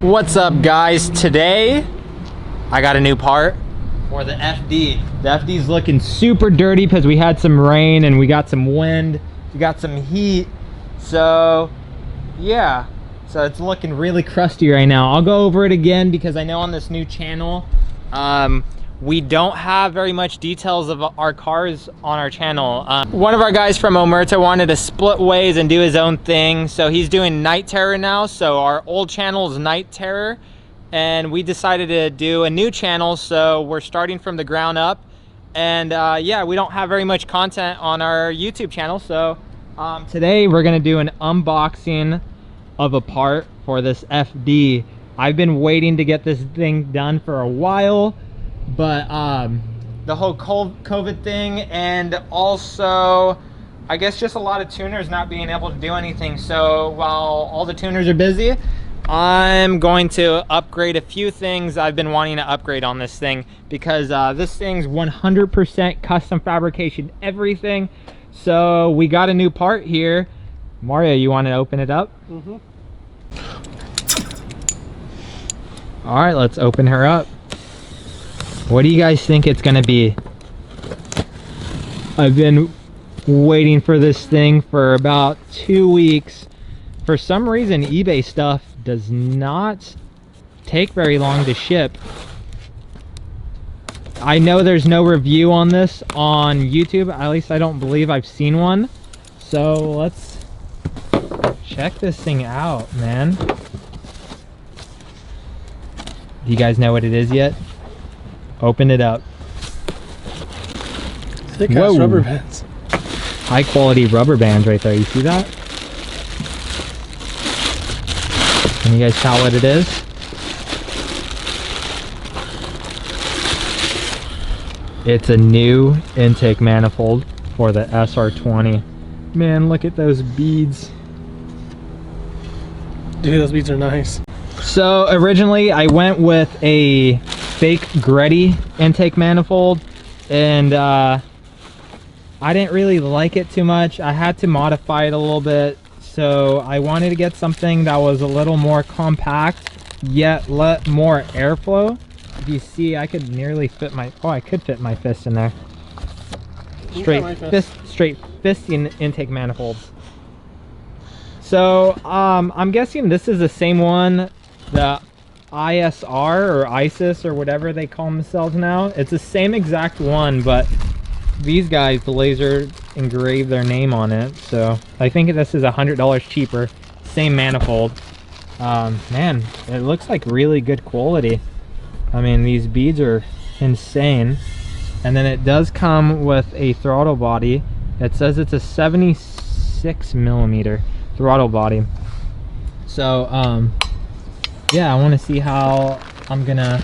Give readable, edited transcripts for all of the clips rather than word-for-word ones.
What's up, guys? Today I got a new part for the FD. The FD's looking super dirty because we had some rain and we got some wind, we got some heat. So yeah, so it's looking really crusty right now. I'll go over it again because I know on this new channel we don't have very much details of our cars on our channel. One of our guys from Omerta wanted to split ways and do his own thing, so he's doing Nightterror now. So our old channel is Nightterror, and we decided to do a new channel, so we're starting from the ground up. And yeah, we don't have very much content on our YouTube channel, so today we're gonna do an unboxing of a part for this FD. I've been waiting to get this thing done for a while, but the whole COVID thing, and also I guess just a lot of tuners not being able to do anything. So while all the tuners are busy, I'm going to upgrade a few things I've been wanting to upgrade on this thing, because this thing's 100% custom fabrication, everything. So we got a new part here. Mario, you want to open it up? Mm-hmm. All right, let's open her up. What do you guys think it's gonna be? I've been waiting for this thing for about 2 weeks. For some reason, eBay stuff does not take very long to ship. I know there's no review on this on YouTube. At least I don't believe I've seen one. So let's check this thing out, man. Do you guys know what it is yet? Open it up. Thick ass rubber bands. High quality rubber bands right there. You see that? Can you guys tell what it is? It's a new intake manifold for the SR20. Man, look at those beads. Dude, those beads are nice. So originally I went with a fake Gretty intake manifold, and I didn't really like it too much. I had to modify it a little bit, so I wanted to get something that was a little more compact yet let more airflow. If you see, I could nearly fit my I could fit my fist in there. Straight fisting intake manifolds. So I'm guessing this is the same one, the ISR or ISIS or whatever they call themselves now. It's the same exact one, but these guys, the laser engraved their name on it. So I think this is $100 cheaper. Same manifold. Man, it looks like really good quality. I mean, these beads are insane. And then it does come with a throttle body. It says it's a 76mm throttle body. So yeah, I want to see how I'm gonna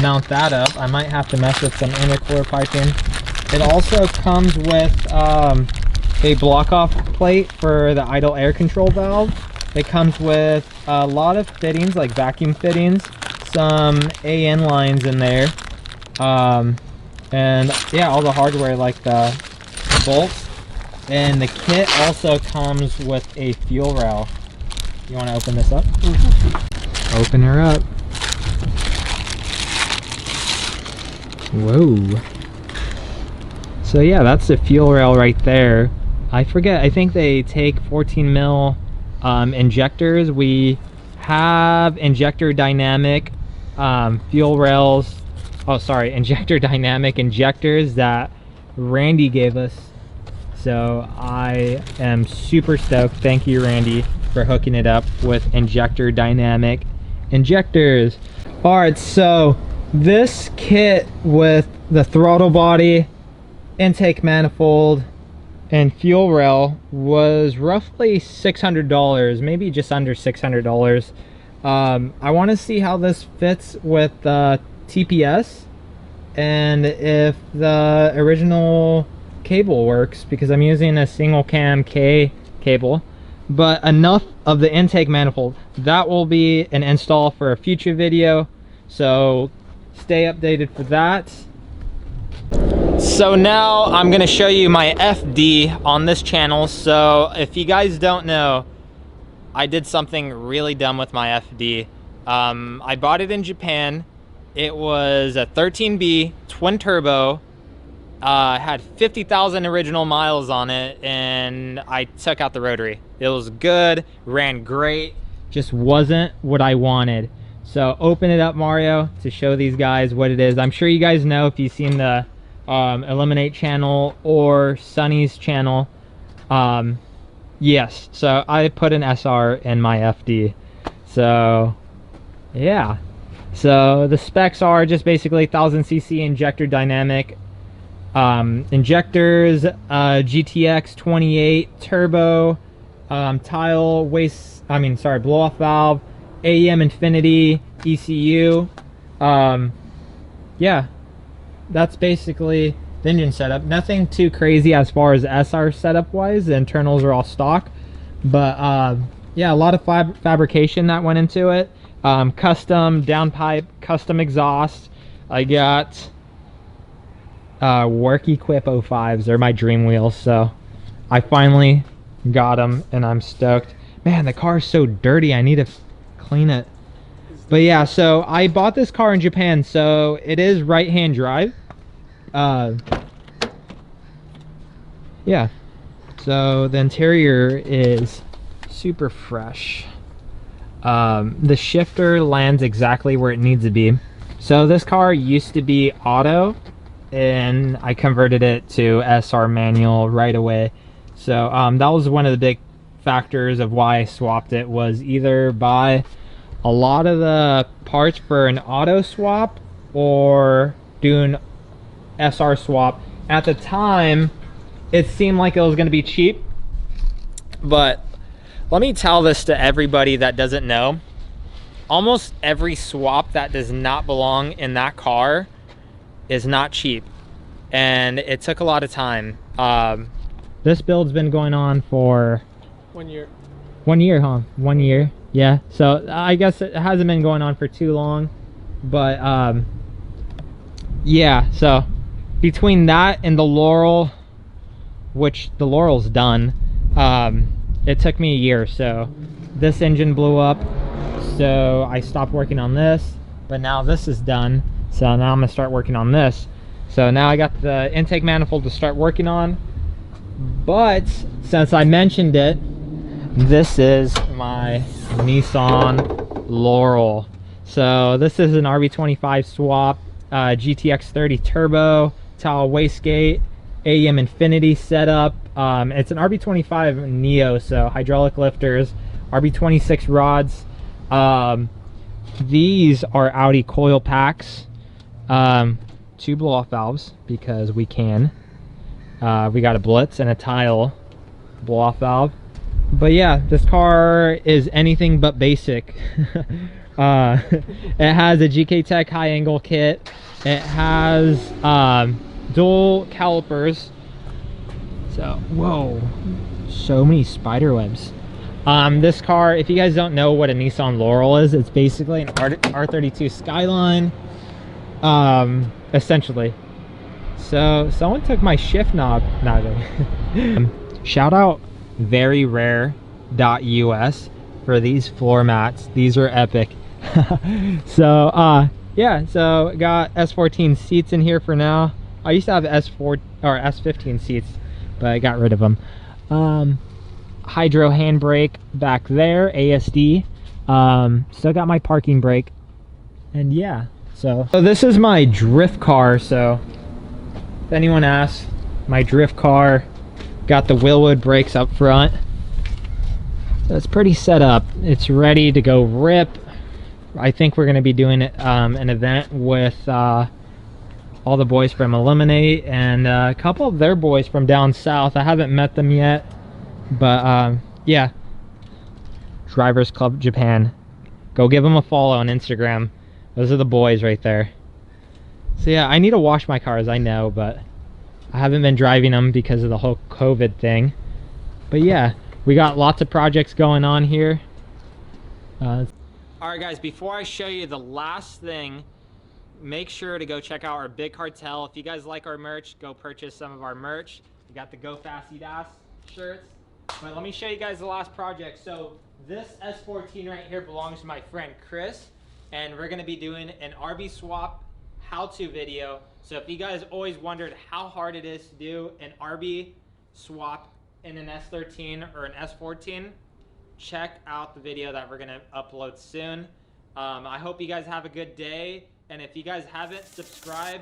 mount that up. I might have to mess with some intercooler piping. It also comes with a block off plate for the idle air control valve. It comes with a lot of fittings, like vacuum fittings, some AN lines in there, and yeah, all the hardware like the bolts. And the kit also comes with a fuel rail. You want to open this up? Mm-hmm. Open her up. Whoa. So yeah, that's the fuel rail right there. I forget, I think they take 14 mil injectors. We have injector dynamic fuel rails. Oh, sorry, injector dynamic injectors that Randy gave us. So I am super stoked. Thank you, Randy, for hooking it up with injector dynamic injectors. All right, so this kit with the throttle body, intake manifold, and fuel rail was roughly $600, maybe just under $600. I want to see how this fits with TPS and if the original cable works, because I'm using a single cam K cable. But enough of the intake manifold. That will be an install for a future video, so stay updated for that. So now I'm gonna show you my FD on this channel. So if you guys don't know, I did something really dumb with my FD. I bought it in Japan. It was a 13B twin turbo. Had 50,000 original miles on it, and I took out the rotary. It was good, ran great, just wasn't what I wanted. So open it up, Mario, to show these guys what it is. I'm sure you guys know if you've seen the Eliminate channel or Sunny's channel. Yes, so I put an SR in my FD. So yeah, so the specs are just basically 1000cc injector dynamic. Injectors, GTX 28 turbo, tile waste, blow off valve, AEM Infinity, ECU. Yeah, that's basically the engine setup. Nothing too crazy as far as SR setup wise. The internals are all stock, but yeah, a lot of fabrication that went into it. Custom downpipe, custom exhaust. I got work equip 05s. They're my dream wheels, so I finally got them and I'm stoked. Man, the car is so dirty. I need to clean it. But yeah, so I bought this car in Japan, so it is right-hand drive. Yeah, so the interior is super fresh. The shifter lands exactly where it needs to be. So this car used to be auto, and I converted it to SR manual right away. So that was one of the big factors of why I swapped it, was either buy a lot of the parts for an auto swap or do an SR swap. At the time, it seemed like it was going to be cheap, but let me tell this to everybody that doesn't know. Almost every swap that does not belong in that car is not cheap, and it took a lot of time. This build's been going on for 1 year. 1 year, huh? 1 year. Yeah, so I guess it hasn't been going on for too long, but yeah, so between that and the Laurel, which the Laurel's done, it took me a year. So this engine blew up, so I stopped working on this, but now this is done, so now I'm gonna start working on this. So now I got the intake manifold to start working on, but since I mentioned it, this is my Nissan Laurel. So this is an RB25 swap, GTX 30 turbo, towel wastegate, AEM Infinity setup. It's an RB25 Neo, so hydraulic lifters, RB26 rods. These are Audi coil packs, 2 blow-off valves because we can. We got a Blitz and a tile blow-off valve. But yeah, this car is anything but basic. It has a GK Tech high angle kit. It has dual calipers. So whoa, so many spider webs. This car, if you guys don't know what a Nissan Laurel is, it's basically an R32 Skyline, essentially. So someone took my shift knob. Shout out veryrare.us for these floor mats. These are epic. So yeah, so got S14 seats in here for now. I used to have S4 or S15 seats, but I got rid of them. Hydro handbrake back there, ASD. Still got my parking brake, and yeah, so this is my drift car. So if anyone asks, my drift car got the Willwood brakes up front. So it's pretty set up. It's ready to go rip. I think we're going to be doing an event with all the boys from Eliminate and a couple of their boys from down south. I haven't met them yet, but yeah, Drivers Club Japan. Go give them a follow on Instagram. Those are the boys right there. So yeah, I need to wash my cars, I know, but I haven't been driving them because of the whole COVID thing. But yeah, we got lots of projects going on here. All right guys, before I show you the last thing, make sure to go check out our Big Cartel. If you guys like our merch, go purchase some of our merch. We got the Go Fast Eat Ass shirts. But let me show you guys the last project. So this S14 right here belongs to my friend Chris. and we're gonna be doing an RB swap how-to video. So if you guys always wondered how hard it is to do an RB swap in an S13 or an S14, check out the video that we're gonna upload soon. I hope you guys have a good day, and if you guys haven't, subscribe.